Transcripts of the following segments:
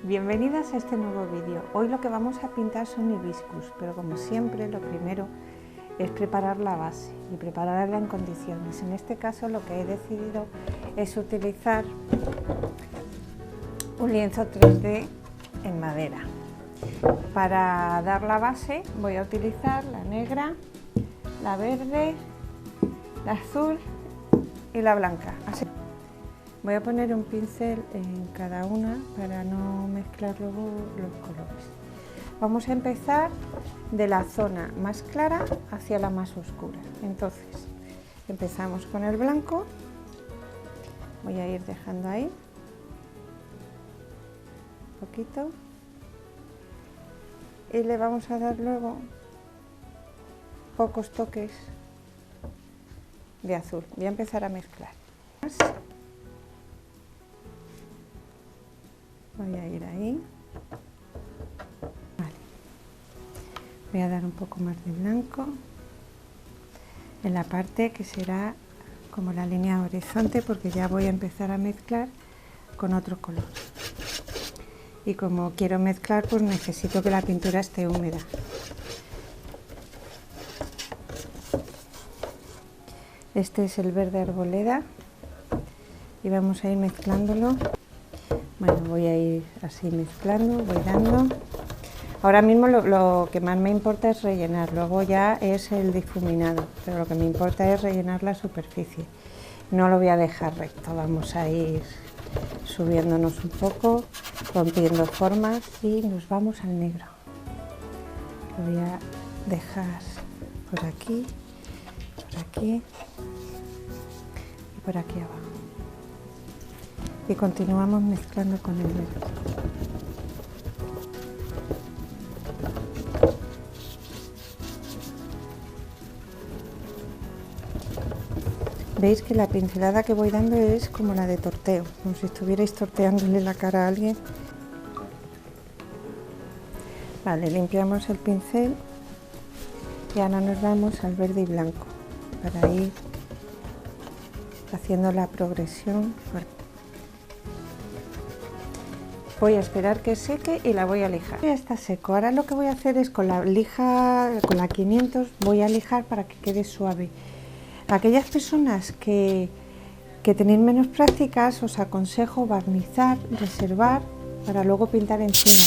Bienvenidas a este nuevo vídeo. Hoy lo que vamos a pintar son hibiscus, pero como siempre lo primero es preparar la base y prepararla en condiciones. En este caso lo que he decidido es utilizar un lienzo 3D en madera. Para dar la base voy a utilizar la negra, la verde, la azul y la blanca. Así. Voy a poner un pincel en cada una para no mezclar luego los colores. Vamos a empezar de la zona más clara hacia la más oscura. Entonces, empezamos con el blanco. Voy a ir dejando ahí un poquito. Y le vamos a dar luego pocos toques de azul. Voy a empezar a mezclar. Voy a ir ahí. Vale. Voy a dar un poco más de blanco en la parte que será como la línea horizonte, porque ya voy a empezar a mezclar con otro color. Y como quiero mezclar, pues necesito que la pintura esté húmeda. Este es el verde arboleda y vamos a ir mezclándolo. Bueno, voy a ir así mezclando, voy dando. Ahora mismo lo que más me importa es rellenar, luego ya es el difuminado, pero lo que me importa es rellenar la superficie. No lo voy a dejar recto, vamos a ir subiéndonos un poco, rompiendo formas y nos vamos al negro. Lo voy a dejar por aquí y por aquí abajo. Y continuamos mezclando con el verde. Veis que la pincelada que voy dando es como la de torteo, como si estuvierais torteándole la cara a alguien. Vale, limpiamos el pincel y ahora nos vamos al verde y blanco para ir haciendo la progresión. Voy a esperar que seque y la voy a lijar. Ya está seco. Ahora lo que voy a hacer es con la lija, con la 500, voy a lijar para que quede suave. Aquellas personas que tenéis menos prácticas, os aconsejo barnizar, reservar para luego pintar encima.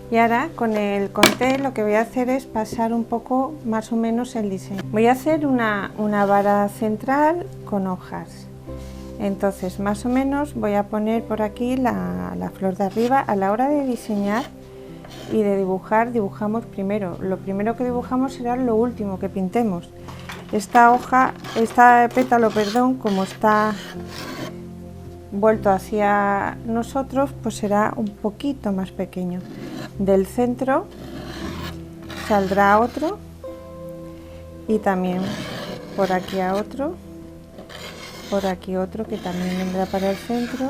Y ahora con el Conté lo que voy a hacer es pasar un poco más o menos el diseño. Voy a hacer una vara central con hojas. Entonces más o menos voy a poner por aquí la flor de arriba. A la hora de diseñar y de dibujar, dibujamos primero. Lo primero que dibujamos será lo último que pintemos. Esta hoja, este pétalo, perdón, como está vuelto hacia nosotros, pues será un poquito más pequeño. Del centro saldrá otro y también por aquí a otro. Por aquí otro que también vendrá para el centro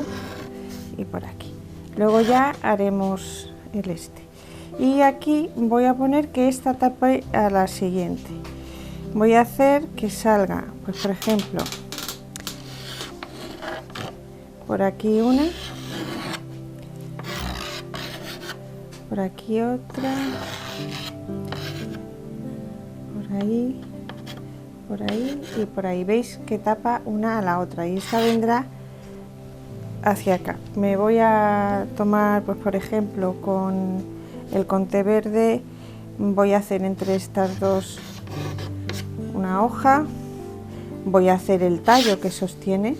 y por aquí. Luego ya haremos el este. Y aquí voy a poner que esta tape a la siguiente. Voy a hacer que salga, pues por ejemplo, por aquí una, por aquí otra, por ahí y por ahí. Veis que tapa una a la otra y esta vendrá hacia acá. Me voy a tomar, pues por ejemplo, con el Conté verde, voy a hacer entre estas dos una hoja, voy a hacer el tallo que sostiene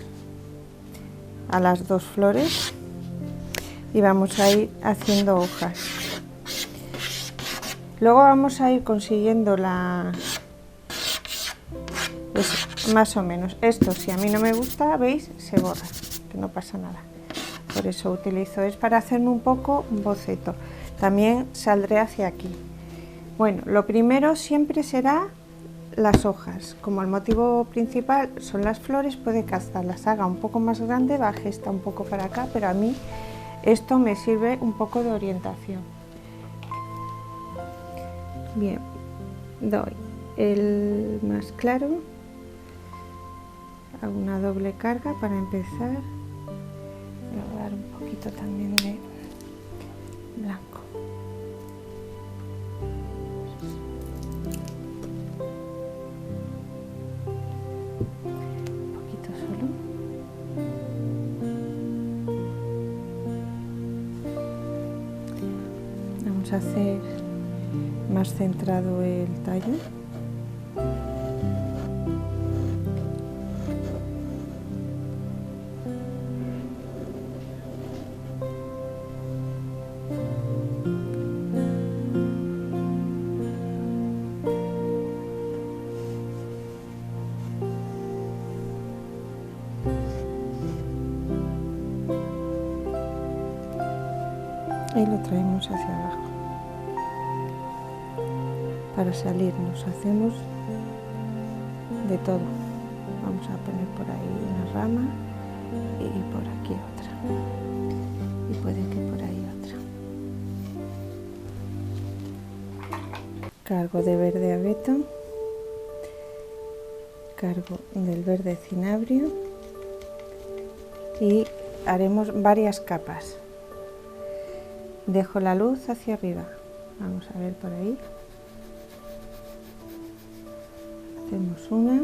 a las dos flores y vamos a ir haciendo hojas. Luego vamos a ir consiguiendo pues más o menos esto. Si a mí no me gusta, veis, se borra, que no pasa nada. Por eso utilizo, es para hacerme un poco un boceto. También saldré hacia aquí. Bueno, lo primero siempre será las hojas. Como el motivo principal son las flores, puede que hasta las haga un poco más grande, baje esta un poco para acá, pero a mí esto me sirve un poco de orientación. Bien, doy el más claro, hago una doble carga para empezar, voy a dar un poquito poquito también de blanco. Un poquito solo. Vamos a hacer más centrado el tallo. Y lo traemos hacia abajo. Para salirnos hacemos de todo. Vamos a poner por ahí una rama y por aquí otra. Y puede que por ahí otra. Cargo de verde abeto. Cargo del verde cinabrio. Y haremos varias capas. Dejo la luz hacia arriba. Vamos a ver por ahí. Hacemos una,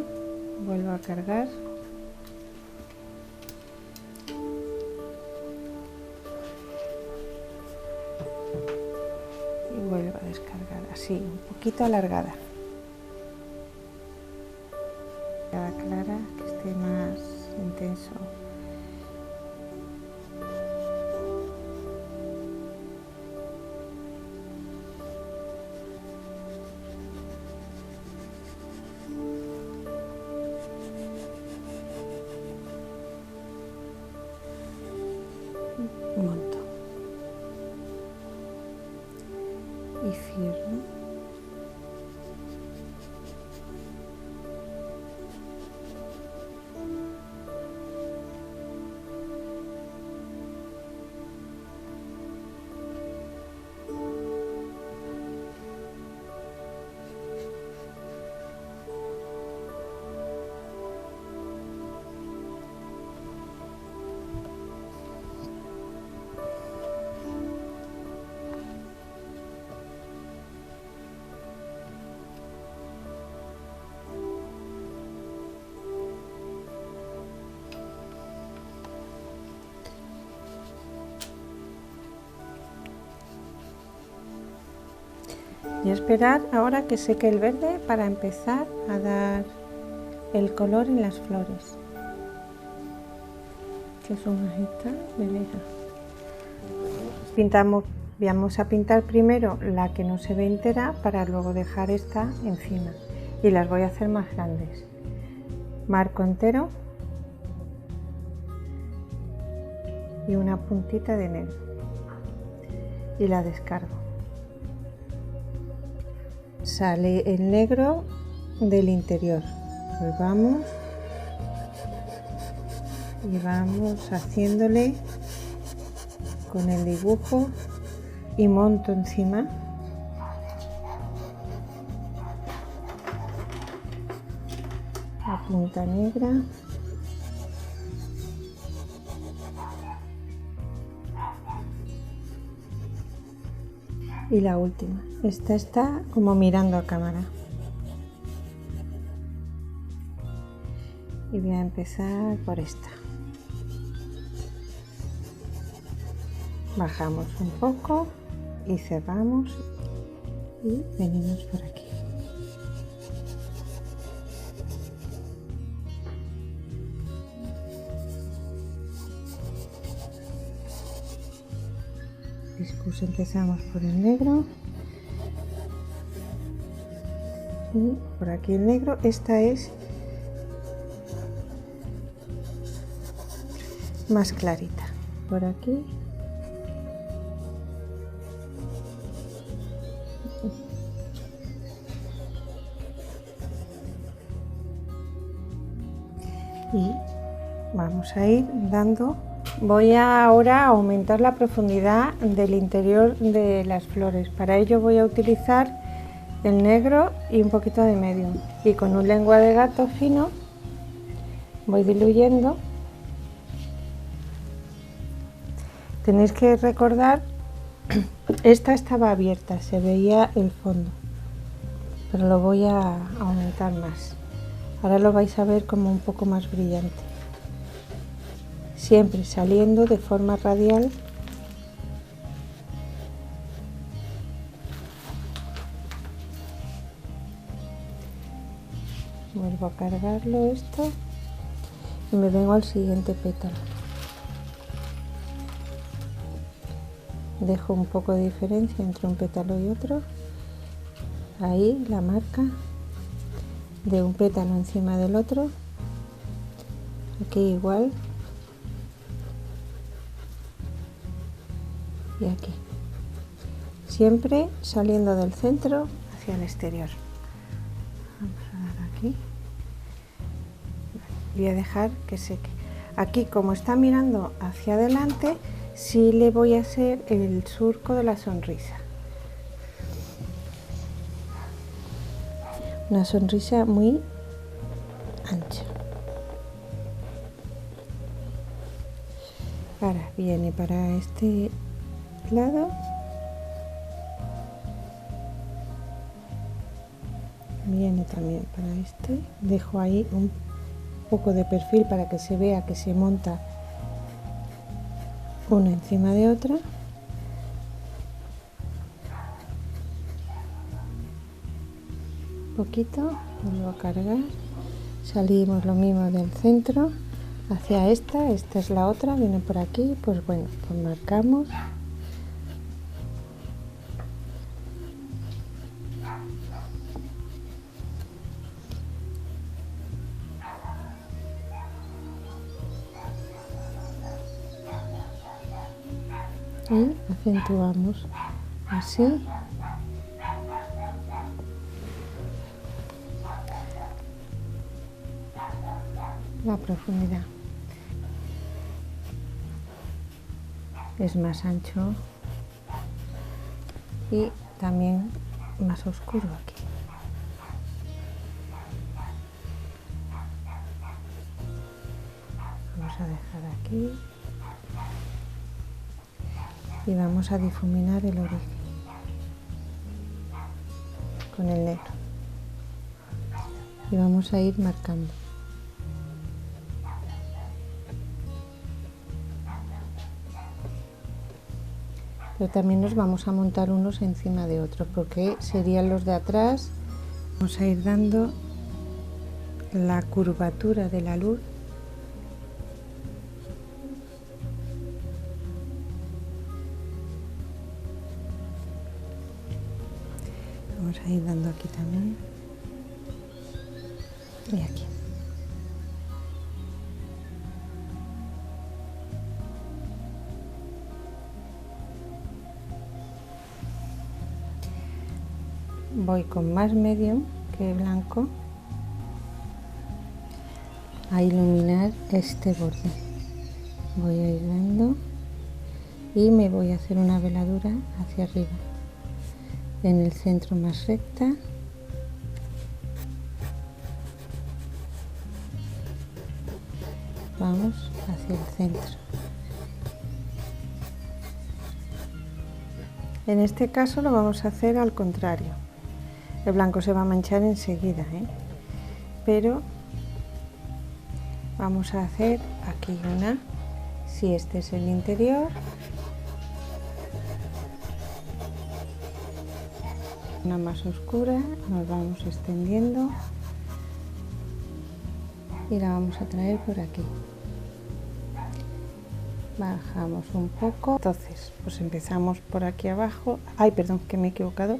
vuelvo a cargar. Y vuelvo a descargar, así, un poquito alargada. Cada clara, que esté más intenso. Monto y cierro. Y esperar ahora que seque el verde para empezar a dar el color en las flores, que son estas de lija. Pintamos, vamos a pintar primero la que no se ve entera para luego dejar esta encima, y las voy a hacer más grandes. Marco entero y una puntita de negro y la descargo. Sale el negro del interior, pues vamos y vamos haciéndole con el dibujo y monto encima. La punta negra. Y la última. Esta está como mirando a cámara. Y voy a empezar por esta. Bajamos un poco y cerramos y venimos por aquí. Después empezamos por el negro y por aquí el negro. Esta es más clarita. Por aquí y vamos a ir dando. Voy ahora a aumentar la profundidad del interior de las flores. Para ello voy a utilizar el negro y un poquito de medium, y con un lengua de gato fino voy diluyendo. Tenéis que recordar, esta estaba abierta, se veía el fondo, pero lo voy a aumentar más. Ahora lo vais a ver como un poco más brillante. Siempre saliendo de forma radial. Vuelvo a cargarlo esto y me vengo al siguiente pétalo. Dejo un poco de diferencia entre un pétalo y otro. Ahí la marca de un pétalo encima del otro. Aquí igual. Y aquí. Siempre saliendo del centro hacia el exterior. Vamos a dar aquí. Voy a dejar que seque. Aquí, como está mirando hacia adelante, sí le voy a hacer el surco de la sonrisa. Una sonrisa muy ancha. Ahora viene para este lado. Viene también para este. Dejo ahí un poco de perfil para que se vea que se monta una encima de otra. Poquito, vuelvo a cargar. Salimos lo mismo del centro hacia esta es la otra, viene por aquí, pues bueno, pues marcamos. Y acentuamos así. La profundidad es más ancho y también más oscuro aquí. Vamos a dejar aquí y vamos a difuminar el origen con el negro y vamos a ir marcando. Pero también nos vamos a montar unos encima de otros porque serían los de atrás. Vamos a ir dando la curvatura de la luz . Vamos a ir dando aquí también y aquí. Voy con más medium que blanco a iluminar este borde. Voy a ir dando y me voy a hacer una veladura hacia arriba, en el centro más recta. Vamos hacia el centro. En este caso lo vamos a hacer al contrario. El blanco se va a manchar enseguida, pero vamos a hacer aquí una, si este es el interior, una más oscura, nos vamos extendiendo y la vamos a traer por aquí. Bajamos un poco, entonces pues empezamos por aquí abajo, ay perdón que me he equivocado,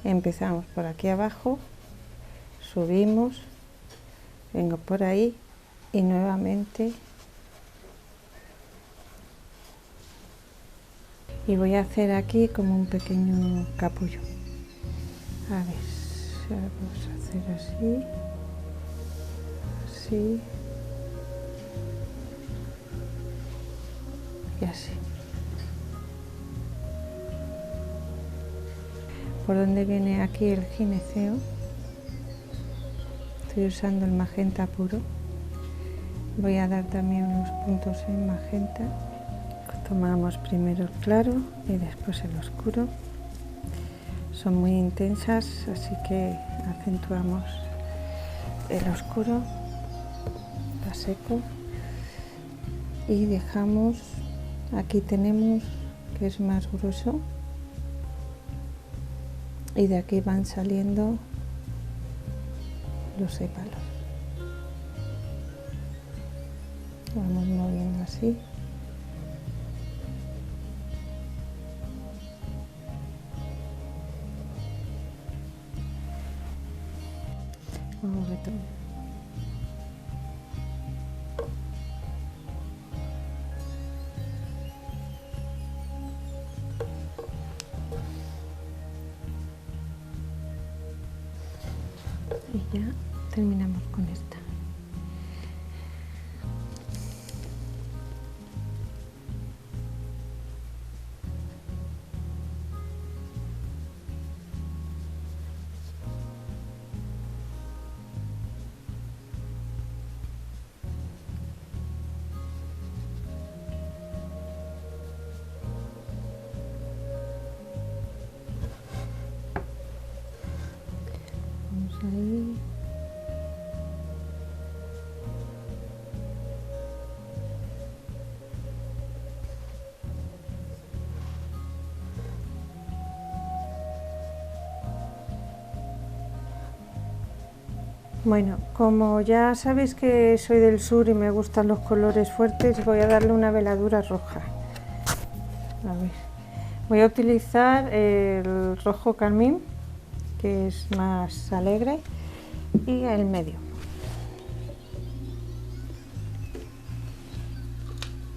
empezamos por aquí abajo, subimos, vengo por ahí y nuevamente, y voy a hacer aquí como un pequeño capullo. A ver, vamos a hacer así, así y así. Por donde viene aquí el gineceo, estoy usando el magenta puro. Voy a dar también unos puntos en magenta, Tomamos primero el claro y después el oscuro. Son muy intensas, así que acentuamos el oscuro, está seco, y dejamos, aquí tenemos que es más grueso, y de aquí van saliendo los sépalos. Vamos moviendo así. Vamos a retomar. Y ya terminamos con esta. Ahí. Bueno, como ya sabéis que soy del sur y me gustan los colores fuertes, voy a darle una veladura roja. A ver, voy a utilizar el rojo carmín, que es más alegre, y el medio.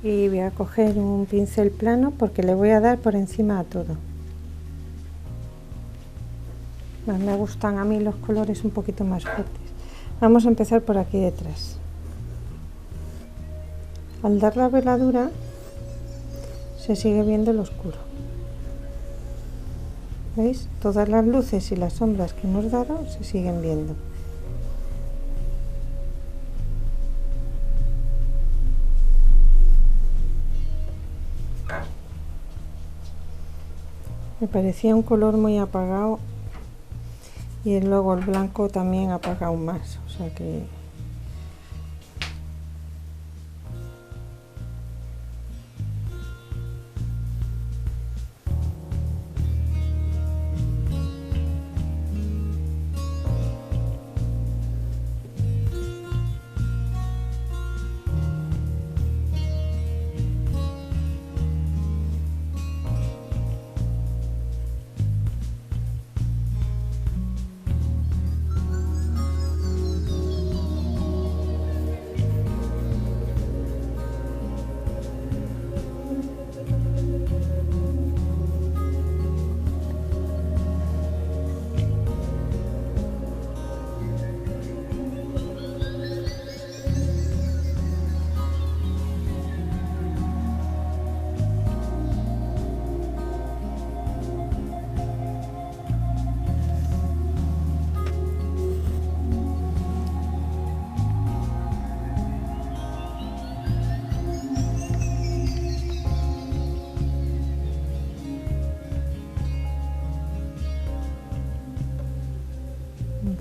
Y voy a coger un pincel plano porque le voy a dar por encima a todo. Pues me gustan a mí los colores un poquito más fuertes. Vamos a empezar por aquí detrás. Al dar la veladura se sigue viendo el oscuro. ¿Veis? Todas las luces y las sombras que hemos dado se siguen viendo. Me parecía un color muy apagado y luego el blanco también apaga aún más, o sea que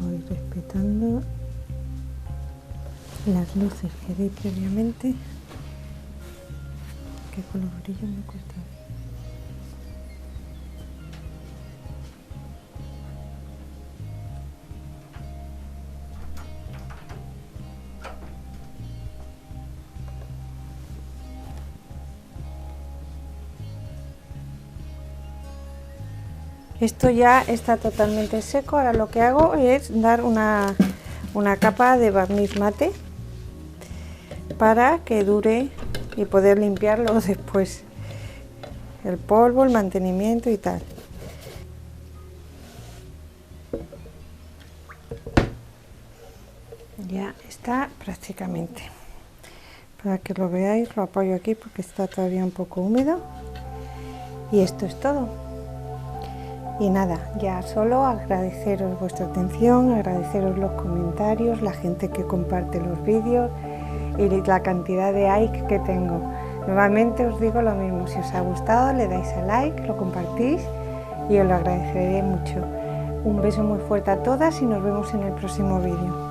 voy respetando las luces que di previamente. Que con los brillos me cuesta. Esto ya está totalmente seco. Ahora lo que hago es dar una capa de barniz mate para que dure y poder limpiarlo después, el polvo, el mantenimiento y tal. Ya está prácticamente. Para que lo veáis, lo apoyo aquí porque está todavía un poco húmedo. Y esto es todo. Y nada, ya solo agradeceros vuestra atención, agradeceros los comentarios, la gente que comparte los vídeos y la cantidad de likes que tengo. Nuevamente os digo lo mismo, si os ha gustado le dais a like, lo compartís y os lo agradeceré mucho. Un beso muy fuerte a todas y nos vemos en el próximo vídeo.